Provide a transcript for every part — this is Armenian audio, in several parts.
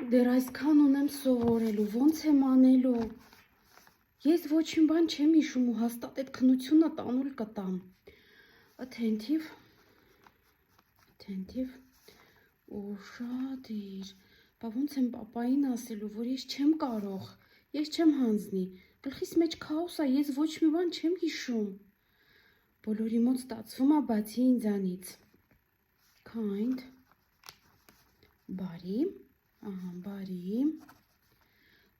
Դեռ այսքան ունեմ սովորելու, ոնց եմ անելու։ Ես ոչինչ բան չեմ հիշում ու հաստատ այդ քննությունը տանուլ կտամ։ Attentive, ուշադիր։ Բա ոնց եմ պապային ասելու, որ ես չեմ կարող, ես չեմ հանձնի։ Գլխիս մեջ քաոս է, ես ոչ մի բան չեմ հիշում։ Բոլորի մոտ ստացվում է բացի ինձանից։ Kind, բարի, ահա, բարի։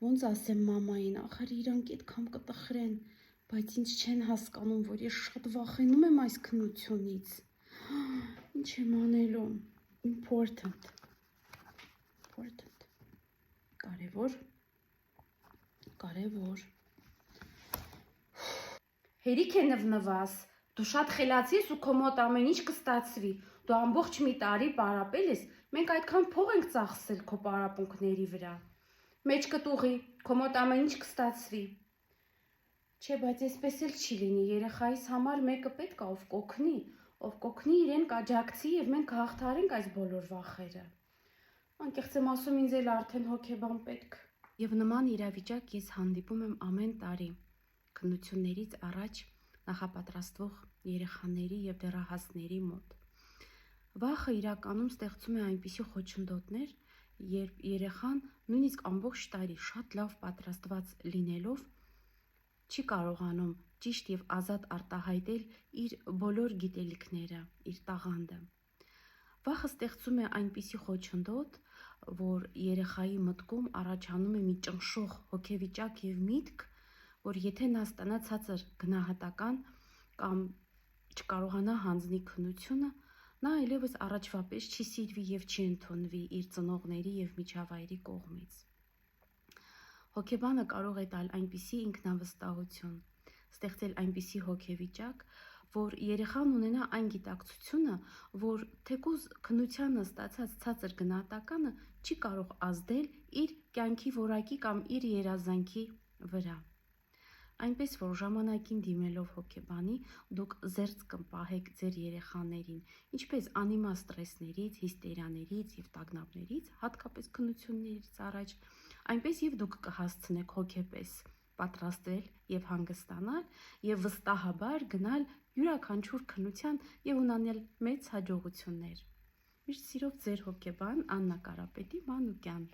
Ոնց ասեմ մամային, ախր իրանք այդքան կտխրեն, բայց ինձ չեն հասկանում, որ ես շատ վախենում եմ այս քննությունից։ Ինչ եմ անելու։ Important, կարևոր, Հերիք է նվնվաս, դու շատ խելացի ես ու քո մոտ ամեն ինչ կստացվի, դու ամբողջ մի տարի պարապել ես, մենք այդքան փող ենք ծախսել քո պարապմունքների վրա, մեջ կտուղի, քո մոտ ամեն ինչ կստացվի, չէ, բայց այսպես էլ չի լինի, երեխայիս համար մեկը պետք է ով կօգնի իրեն կաջակցի և մենք կհաղթահարենք այս բոլոր վախերը, անկեղծ եմ ասում ինձ էլ արդեն հոգեբան պետք, և նման իրավիճակ ես հանդիպում եմ ամեն տարի, քննություններից առաջ նախապատրաստվող երեխաների և դեռահասների մոտ։ Վախը իրականում ստեղծում է այնպիսի խոչընդոտներ, երբ երեխան նույնիսկ ամբողջ տարի շատ լավ պատրաստված լինելով չի կարողանում ճիշտ և ազատ արտահայտել իր բոլոր գիտելիքները, իր տաղանդը։ Վախը ստեղծում է այնպիսի խոչընդոտ, որ երեխայի մտքում առաջանում է մի ճնշող հոգեվիճակ և միտք, որ եթե նա ստանա ցածր գնահատական կամ չկարողանա հանձնի քննությունը, նա այլևս առաջվա պես չի սիրվի և չի ընդունվի իր ծնողների և միջավայրի կողմից։ Հոգեբանը կարող է տալ այնպիսի ինքնավստահություն, ստեղծել այնպիսի հոգեվիճակ, որ երեխան ունենա այն գիտակցությունը, որ թեկուզ քննությանը ստացած ցածր գնահատականը չի կարող ազդել իր կյանքի որակի կամ իր երազանքի վրա։ Այնպես որ ժամանակին դիմելով հոգեբանի, դուք զերծ կպահեք ձեր երեխաներին, ինչպես անիմաստ սթրեսներից, հիստերիաներից և տագնապներից, հատկապես քննություններից առաջ, այնպես և դուք կհասցնեք հոգեպես պատրաստվել և հանգստանալ և վստահաբար գնալ յուրաքանչյուր քննության և ունենալ մեծ հաջողություններ։ Միշտ սիրով ձեր հոգեբան Աննա Կարապետի Մանուկյան։